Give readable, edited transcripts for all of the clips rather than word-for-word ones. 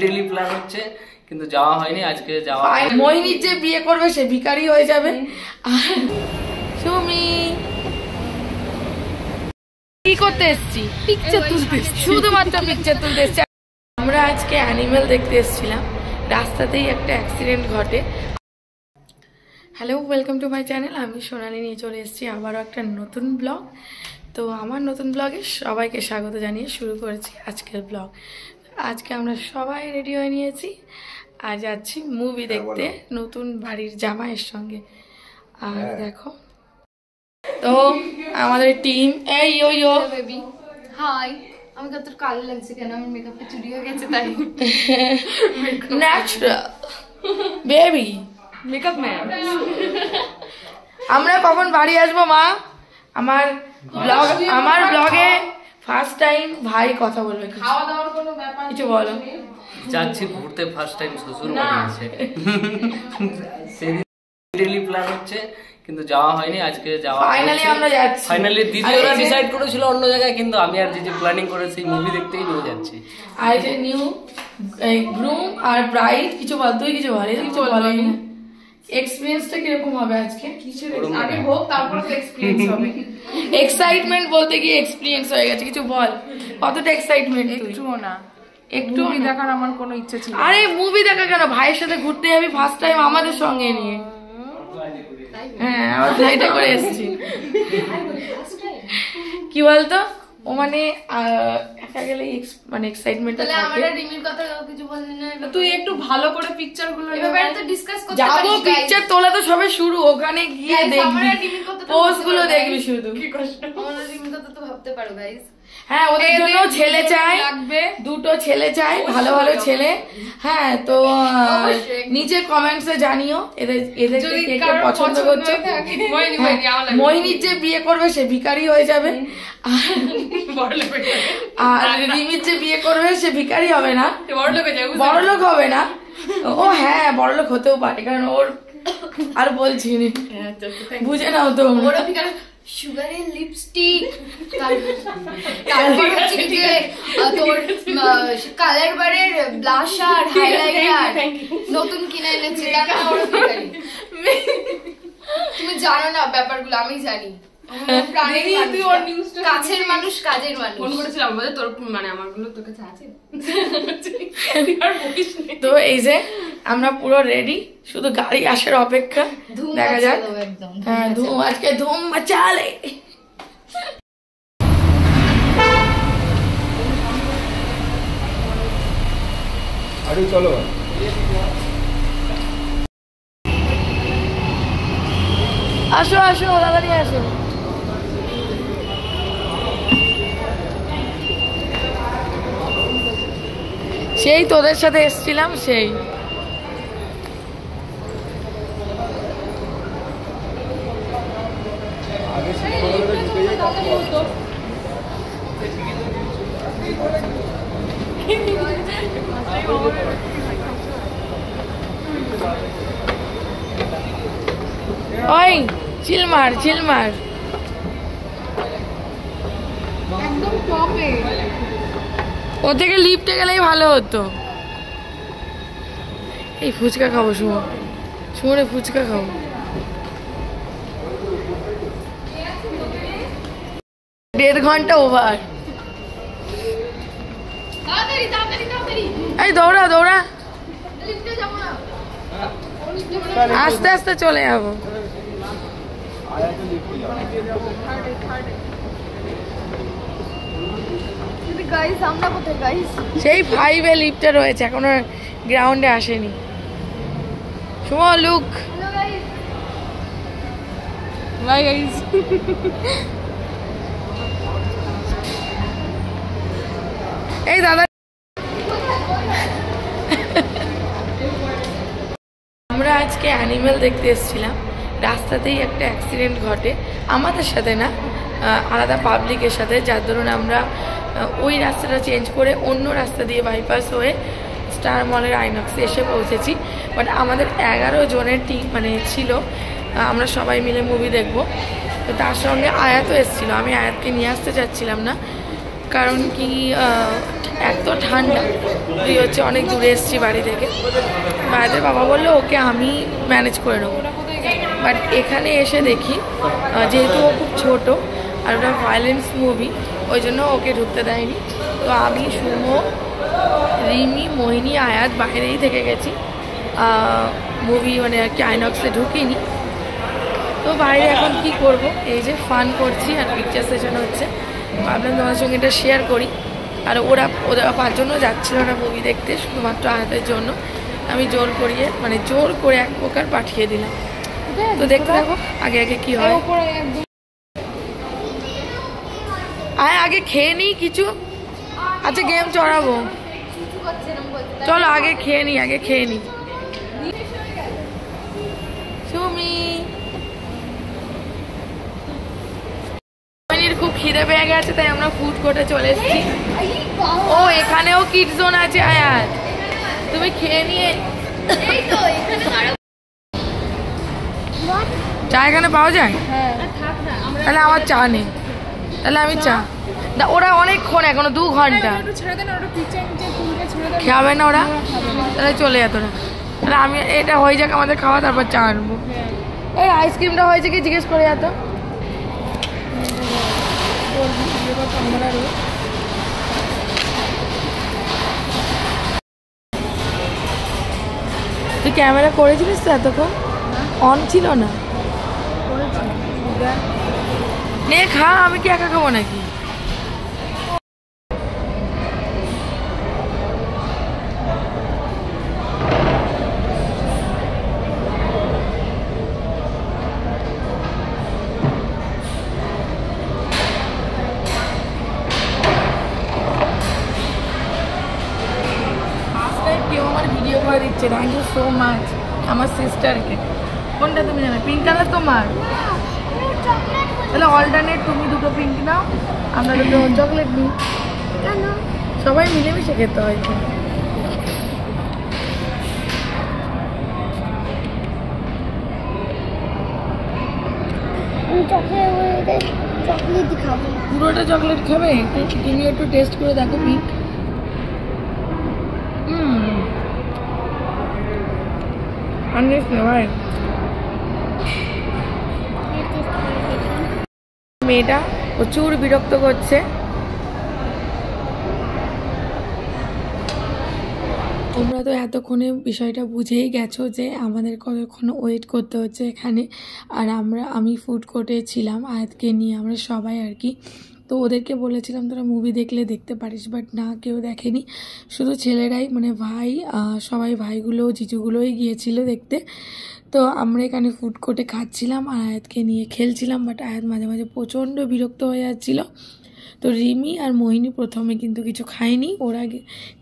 Daily plan হচ্ছে কিন্তু যাওয়া হয়নি, আজকে যাওয়া। মোহিনীর যে বিয়ে করবে সে ভিখারি হয়ে যাবে। আর সুমি কি করতে এসেছি? পিকচার তুলতে, শুধুমাত্র পিকচার তুলতে এসেছি। আমরা আজকে অ্যানিমেল দেখতে এসেছিলাম, রাস্তাতেই একটা অ্যাক্সিডেন্ট ঘটে। Hello, welcome to my channel. আমি সোনালি নিয়ে চলে এসেছি আবারও একটা নতুন ব্লগ। তো আমার নতুন ব্লগে সবাইকে স্বাগত জানিয়ে শুরু করেছি আজকের ব্লগ। আজকে আমরা সবাই রেডি হয়ে নিয়েছি আর যাচ্ছি মুভি দেখতে নতুন বাড়ির জামাইয়ের সঙ্গে। আর দেখো তো আমাদের টিম, এই ইয়ো বেবি হাই। আমি কত কালো লাগছে কেন? আমার মেকআপটা চুরি হয়ে গেছে তাই। Natural baby makeup man. আমরা কখন বাড়ি আসবো মা? আমার ব্লগে ফার্স্ট টাইম ভাই কথা বলবে। খাওয়া দাওয়ার কোনো ব্যাপার কিছু বলো। যাচ্ছি ঘুরতে, ফার্স্ট টাইম শ্বশুর বাড়ি এসে। সেদিন ডেইলি প্ল্যান হচ্ছে কিন্তু যাওয়া হয়নি, আজকে যাওয়া। ফাইনালি আমরা যাচ্ছি। ফাইনালি দিদিরা ডিসাইড করেছিল অন্য জায়গায়, কিন্তু আমি আর যে প্ল্যানিং করে সেই মুভি দেখতেই নিয়ে যাচ্ছি। আর যে নিউ গ্রুম আর ব্রাইড, কিছু বল, তুই কিছু বল। কিছু বলেনি। এক্সপেরিয়েন্সটা কিরকম হবে আজকে? আগে হোক তারপর তো এক্সপেরিয়েন্স হবে। এক্সাইটমেন্ট বলতে গিয়ে এক্সপেরিয়েন্স হয়ে গেছে। কিছু বল, কতটা এক্সাইটমেন্ট? একটুও না, একটু মুভি দেখার আমার কোনো ইচ্ছা ছিল। আরে মুভি দেখা কেন, ভাইয়ের সাথে ঘুরতে যাবি ফার্স্ট টাইম আমাদের সঙ্গে নিয়ে। হ্যাঁ, আমার ফ্লাইটে করে এসেছি। কি বলতো, ও মানে একা গেলে মানে এক্সাইটমেন্টটা থাকে। আমরা রিমির কথা কিছু বললি না। তুই একটু ভালো করে পিকচার গুলো এবারে তো ডিসকাস করতে যাবো, পিকচার তোলা তো সবে শুরু, ওখানে গিয়ে দেখবি, পোস্ট গুলো দেখবি শুধু। কি কষ্ট। আমরা রিমির কথা তো ভাবতে পারো গাইস। হ্যাঁ, ওদের জন্য ছেলে চাই, দুটো ছেলে চাই, ভালো ভালো ছেলে। হ্যাঁ, তো নিচে কমেন্টসে জানিও এদেরকে কে কে পছন্দ করছো। মোহিনীর যে বিয়ে করবে সে ভিখারি হয়ে যাবে, আর রিমির যে বিয়ে করবে সে ভিখারি হবে না, বড়লোক হবে না। ও হ্যাঁ, বড়লোক হতেও পারে, কারণ ওর আর বলছি বুঝে নাও তো। সুগারের লিপস্টিক, তারপর হচ্ছে যে তোর কালার বারের ব্লাশার, হাইলাইটার নতুন কিনে এনেছে। তুমি জানো না ব্যাপারগুলো, আমি জানি। কাছের মানুষ, কাজের মানুষ। ফোন করেছিলাম আমাদের, তোর মানে আমার গুলো তোর কাছে আছে। তো এই যে আমরা পুরো রেডি, শুধু গাড়ি আসার অপেক্ষা। দেখা যাক। হ্যাঁ, ধুম, আজকে ধুম মাচালে। আরে চলো, আসো আসো, তাড়াতাড়ি আসো। সেই তোদের সাথে এসছিলাম, সেই ওই চিলমার চিলমার। একদম টপে। ও থেকে লিফটে গেলেই ভালো হতো। এই ফুচকা খাবো, সুমরে ফুচকা খাবো। দেড় ঘন্টা ওভার। এই দৌড়া দৌড়া, আস্তে আস্তে চলে যাবো। সেই 5-এ লিফটে রয়েছে, এখনো গ্রাউন্ডে আসেনি। Sumo look, bye guys. এই দাদা, আমরা আজকে অ্যানিমেল দেখতে এসেছিলাম, রাস্তাতেই একটা অ্যাক্সিডেন্ট ঘটে। আমাদের সাথে না, আলাদা পাবলিকের সাথে, যার দরুন আমরা ওই রাস্তাটা চেঞ্জ করে অন্য রাস্তা দিয়ে বাইপাস হয়ে স্টার মলের আইনক্সে এসে পৌঁছেছি। বাট আমাদের 11 জনের টিম মানে ছিল, আমরা সবাই মিলে মুভি দেখব। তো তার সঙ্গে আয়াতও এসেছিলো। আমি আয়াতকে নিয়ে আসতে চাচ্ছিলাম না, কারণ কি এক তো ঠান্ডা, তুই হচ্ছে অনেক দূরে এসেছি বাড়ি থেকে। বাড়িতে বাবা বললো ওকে আমি ম্যানেজ করে নেবো, বাট এখানে এসে দেখি যেহেতু ও খুব ছোটো আর ওটা ভায়োলেন্স মুভি, ওই জন্য ওকে ঢুকতে দেয়নি। তো আমি, সুমো, রিমি, মোহিনী, আয়াত বাইরেই থেকে গেছি, মুভি মানে আর কি আইনক্সে ঢুকিনি। তো বাইরে এখন কি করব, এই যে ফান করছি আর পিকচার সেশন হচ্ছে, ভাবলাম তোমার সঙ্গে এটা শেয়ার করি। আর ওরা 5 জনও যাচ্ছিল না মুভি দেখতে, শুধুমাত্র আয়াতের জন্য আমি জোর করিয়ে মানে জোর করে এক প্রকার পাঠিয়ে দিলাম। তো দেখতে থাকো আগে আগে কি হয়। আগে খেয়ে নিই কিছু, আচ্ছা গেম চড়াবো, চলো আগে খেয়ে নিই, আগে খেয়ে নিই। সুমি খুব খিদে পেয়ে গেছে, তাই আমরা ফুড কোর্টে চলে এসেছি। ও এখানেও কিড জোন আছে। আয়াত তুমি খেয়ে নিয়ে, চা এখানে পাওয়া যায়? তাহলে আমার চা নেই, তাহলে আমি চা না। ওরা অনেকক্ষণ, এখনো 2 ঘন্টা খাবে না ওরা, তাহলে চলে যেত না। তাহলে আমি এটা হয়ে যাক আমাদের খাওয়া, তারপর চা আনবো। এই আইসক্রিমটা হয়েছে কি জিজ্ঞেস করে যেত। তুই ক্যামেরা করেছিলিস তো এতক্ষণ? অন ছিল না? নে খা, আমি কি একা খাবো নাকি? কেউ আমার ভিডিও করে দিচ্ছে, থ্যাংক ইউ সো মাচ আমার সিস্টারকে। কোনটা তুমি জানো? পিঙ্ক কালার তোমার, তাহলে অল্টারনেট তুমি 2টো পিঙ্ক নাও, আমরা 2টো চকলেট নিই। সবাই মিলেমিশে খেতে হয়। চকলেট খাবো, পুরোটা চকলেট খাবে? তুমি একটু টেস্ট করে দেখো পিঙ্ক। আনিস না ভাই, মেয়েটা প্রচুর বিরক্ত করছে। তোমরা তো এতক্ষণে বিষয়টা বুঝেই গেছো যে আমাদের কতক্ষণ ওয়েট করতে হচ্ছে এখানে। আর আমি ফুড কোর্টে ছিলাম আয়াতকে নিয়ে, আমরা সবাই আর কি। তো ওদেরকে বলেছিলাম তোরা মুভি দেখলে দেখতে পারিস, বাট না, কেউ দেখেনি, শুধু ছেলেরাই, মানে ভাই, সবাই ভাইগুলো জিজুগুলোই গিয়েছিল দেখতে। তো আমরা এখানে ফুড কোর্টে খাচ্ছিলাম আর আয়াতকে নিয়ে খেলছিলাম, বাট আয়াত মাঝে মাঝে প্রচণ্ড বিরক্ত হয়ে যাচ্ছিল। তো রিমি আর মোহিনী প্রথমে কিন্তু কিছু খায়নি, ওরা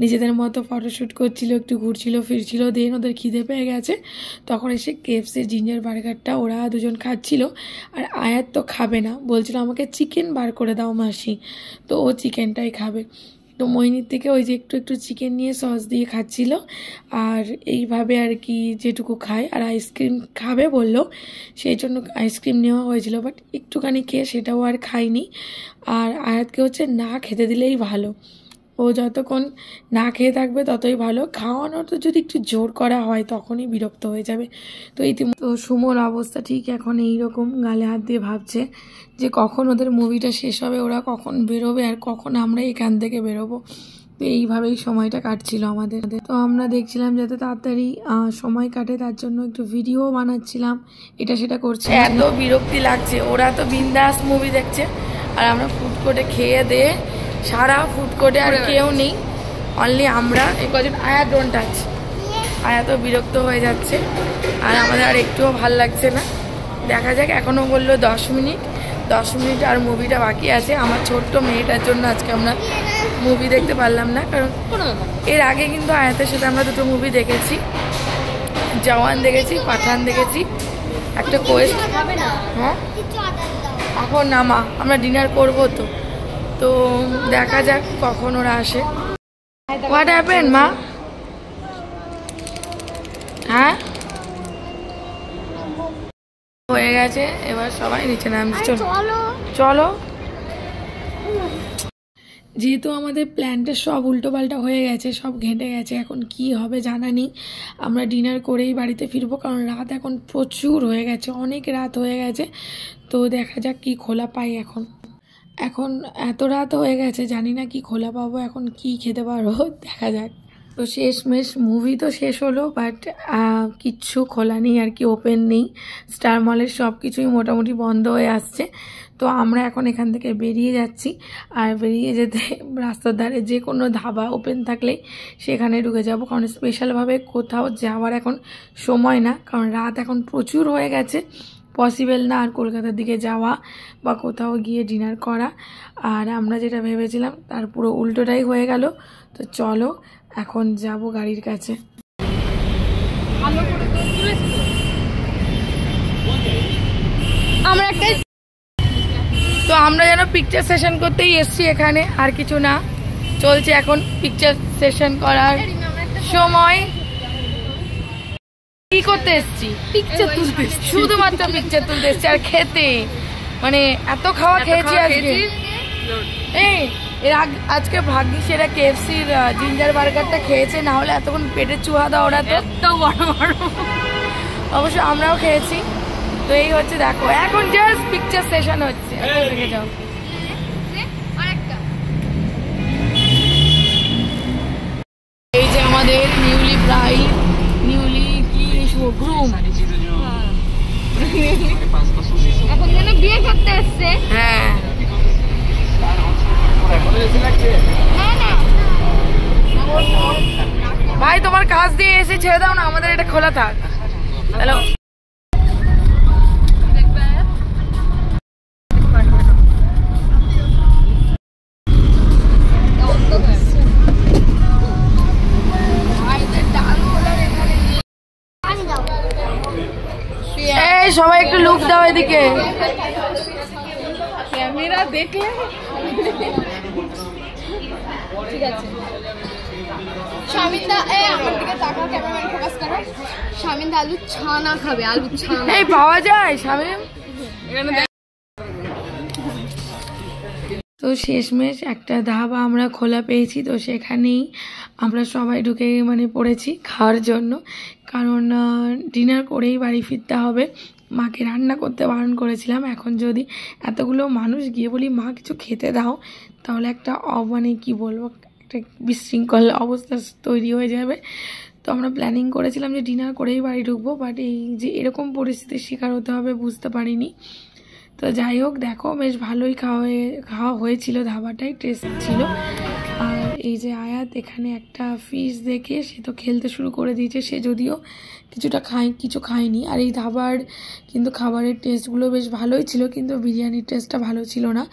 নিজেদের মতো ফটোশ্যুট করছিল, একটু ঘুরছিল ফিরছিল। দেন ওদের খিদে পেয়ে গেছে, তখন এসে কেএফসির জিঞ্জার বার্গারটা ওরা 2 জন খাচ্ছিল। আর আয়াত তো খাবে না, বলছিল আমাকে চিকেন বার করে দাও মাসি, তো ও চিকেনটাই খাবে। তো মোহিনীর থেকে ওই যে একটু একটু চিকেন নিয়ে সস দিয়ে খাচ্ছিল, আর এইভাবে আর কি যেটুকু খায়। আর আইসক্রিম খাবে বললো, সেই জন্য আইসক্রিম নেওয়া হয়েছিল, বাট একটুখানি খেয়ে সেটাও আর খায়নি। আর আয়াতকে হচ্ছে না খেতে দিলেই ভালো, ও যতক্ষণ না খেয়ে থাকবে ততই ভালো। খাওয়ানোর তো যদি একটু জোর করা হয় তখনই বিরক্ত হয়ে যাবে। তো ইতিমধ্যে সুমোর অবস্থা ঠিক এখন এইরকম, গালে হাত দিয়ে ভাবছে যে কখন ওদের মুভিটা শেষ হবে, ওরা কখন বেরোবে আর কখন আমরা এখান থেকে বেরোবো। তো এইভাবেই সময়টা কাটছিল আমাদের। তো আমরা দেখছিলাম যাতে তাড়াতাড়ি সময় কাটে, তার জন্য একটু ভিডিও বানাচ্ছিলাম, এটা সেটা করছি। এত বিরক্তি লাগছে, ওরা তো বিন্দাস মুভি দেখছে আর আমরা ফুড কোর্টে খেয়ে দিয়ে, সারা ফুড কোর্টে আর কেউ নেই, অনলি আমরা এই কজন। আয়া ডোন্ট টাচ, আয়া তো বিরক্ত হয়ে যাচ্ছে আর আমাদের আর একটুও ভাল লাগছে না। দেখা যাক, এখনও বললো 10 মিনিট আর মুভিটা বাকি আছে। আমার ছোট্ট মেয়েটার জন্য আজকে আমরা মুভি দেখতে পারলাম না, কারণ এর আগে কিন্তু আয়াতের সাথে আমরা 2টো মুভি দেখেছি, জওয়ান দেখেছি, পাঠান দেখেছি। একটা কোয়েস্ট, হ্যাঁ এখন না মা, আমরা ডিনার করবো তো, তো দেখা যাক কখন ওরা আসে। হোয়াট হ্যাপেন মা? হ্যাঁ হয়ে গেছে, এবার সবাই নিচে নামছে, চলো। যেহেতু আমাদের প্ল্যানটা সব উল্টোপাল্টা হয়ে গেছে, সব ঘেঁটে গেছে, এখন কি হবে জানা নেই। আমরা ডিনার করেই বাড়িতে ফিরবো, কারণ রাত এখন প্রচুর হয়ে গেছে, অনেক রাত হয়ে গেছে। তো দেখা যাক কি খোলা পাই। এখন এত রাত হয়ে গেছে, জানি না কি খোলা পাবো, এখন কি খেতে পারবো দেখা যাক। তো শেষমেশ মুভি তো শেষ হলো, বাট কিচ্ছু খোলা নেই আর কি, ওপেন নেই। স্টার মলের সব কিছুই মোটামুটি বন্ধ হয়ে আসছে। তো আমরা এখন এখান থেকে বেরিয়ে যাচ্ছি, আর বেরিয়ে যেতে রাস্তার ধারে যে কোনো ধাবা ওপেন থাকলেই সেখানে ঢুকে যাব, কারণ স্পেশালভাবে কোথাও যাওয়ার এখন সময় না, কারণ রাত এখন প্রচুর হয়ে গেছে। পসিবল না আর কলকাতার দিকে যাওয়া বা কোথাও গিয়ে ডিনার করা। আর আমরা যেটা ভেবেছিলাম তার পুরো উল্টোটাই হয়ে গেল। তো চলো এখন যাব গাড়ির কাছে। আমরা যেন পিকচার সেশন করতেই এসছি এখানে, আর কিছু না। চলছে এখন পিকচার সেশন করার সময়। কি করতে এসছি? পিকচার তুলতে, শুধুমাত্র পিকচার তুলতে এসছি আর খেতে, মানে এত খাওয়া খেয়েছি আজকে। আজকে ভাগ্যিস এরা KFC-র জিঞ্জার বার্গারটা খেয়েছে, না হলে এতক্ষণ পেটে চুহা দাও ওরা তো অবশ্য আমরাও খেয়েছি। তো এই হচ্ছে, দেখো এখন জাস্ট পিকচার সেশন হচ্ছে, দেখে যাও। এই যে আমাদের নিউলি কি গ্রুম এখন যেন বিয়ে করতে এসছে। হ্যাঁ ভাই, তোমার কাজ দিয়ে এসে ছেড়ে দাও না, আমাদের এটা খোলা থাক। হ্যালো, এই সবাই একটু লুক দাও এদিকে। ক্যামেরা দেখলে ঠিক আছে। শামিন্দা আমার দিকে তাকাও, ক্যামেরাম্যান ফোকাস করো। শামিন্দা আলু ছানা খাবে, আলু ছানা। এই পাওয়া যায় শামিম? তো শেষমেশ একটা ধাবা আমরা খোলা পেয়েছি, তো সেখানেই আমরা সবাই ঢুকে পড়েছি খাওয়ার জন্য, কারণ ডিনার করেই বাড়ি ফিরতে হবে। মাকে রান্না করতে বারণ করেছিলাম, এখন যদি এতগুলো মানুষ গিয়ে বলি মা কিছু খেতে দাও, তাহলে একটা কি বলবো, একটা বিশৃঙ্খল অবস্থা তৈরি হয়ে যাবে। তো আমরা প্ল্যানিং করেছিলাম যে ডিনার করেই বাড়ি ঢুকবো, বাট এই যে এরকম পরিস্থিতির শিকার হতে হবে বুঝতে পারিনি। তো যাই হোক, দেখো বেশ ভালোই খাওয়া হয়েছিল, ধাবাটাই টেস্ট ছিল। আর এই যে আয়াত এখানে একটা ফিশ দেখে সে তো খেলতে শুরু করে দিয়েছে, সে যদিও কিছু খায়নি। আর এই ধাবার কিন্তু খাবারের টেস্টগুলো বেশ ভালোই ছিল, কিন্তু বিরিয়ানির টেস্টটা ভালো ছিল না।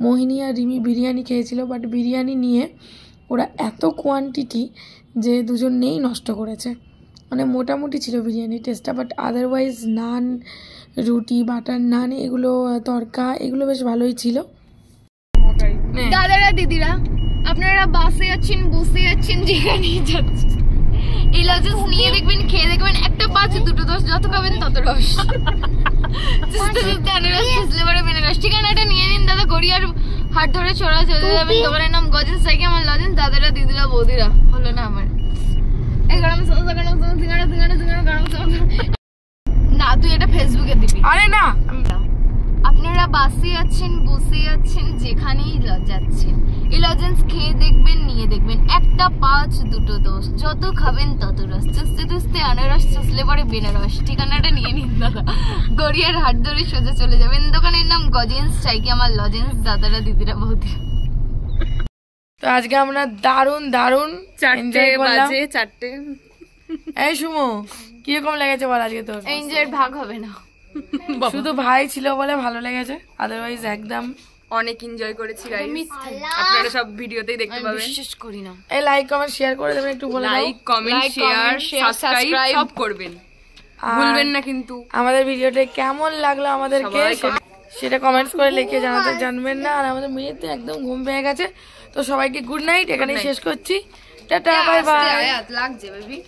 মোহিনী আর রিমি বিরিয়ানি খেয়েছিল, বাট বিরিয়ানি নিয়ে ওরা এত কোয়ান্টিটি যে দুজনেই নষ্ট করেছে। মানে মোটামুটি ছিল বিরিয়ানির টেস্টটা, বাট আদারওয়াইজ নান, রুটি, বাটার নান, এগুলো তরকা, এগুলো বেশ ভালোই ছিল। দাদারা দিদিরা, আপনারা বাসে যাচ্ছেন, বসে যাচ্ছেন, যেখানেই যাচ্ছেন, এই লজেন্স নিয়ে দেখবেন, খেয়ে দেখবেন, একটা 5 2 10, যত খাবেন তত রস। ঠিকানাটা নিয়ে নিন দাদা, গড়িয়ার হাট ধরে চলে যাবেন। দোকানের নাম গজেন্স সাইকে আমার লজেন্স। দাদারা দিদিরা বৌদিরা, হলো না আমার না, তুই এটা ফেসবুকে দিবি। আরে না, আপনারা বাসে যাচ্ছেন, বসে যাচ্ছেন, যেখানেই যাচ্ছেন, এই লজেন্স খেয়ে দেখবেন, নিয়ে দেখবেন, একটা 5 2 10, যত খাবেন তত রস। চুষতে চুষতে আনারস, চুষলে পরে বেনারস। ঠিকানাটা নিয়ে নিন দাদা, গড়িয়ার হাট ধরে সোজা চলে যাবেন। দোকানের নাম গজেন্স চাইকি আমার লজেন্স। দাদারা দিদিরা বৌদিরা, তো আজকে আমরা দারুণ 4:00 এই সুমো, কিরকম লেগেছে বল আজকে তোর? এনজয়ের ভাগ হবে না, শুধু ভাই ছিল বলে ভালো লেগেছে, আদারওয়াইজ একদম অনেক এনজয় করেছি গাইস। আপনারা সব ভিডিওতেই দেখতে পাবেন। বিশ্বাস করি না। এই লাইক কমেন্ট শেয়ার করে দেবেন, একটু বলে দাও। লাইক কমেন্ট শেয়ার সাবস্ক্রাইব সব করবেন, ভুলবেন না কিন্তু। আমাদের ভিডিওটা কেমন লাগলো আমাদেরকে সেটা কমেন্টস করে লিখে জানবেন না। আর আমাদের মেয়েতে একদম ঘুম পেয়ে গেছে, তো সবাইকে গুড নাইট, এখানেই শেষ করছি। Tata, bye bye. লাগছে বেবি।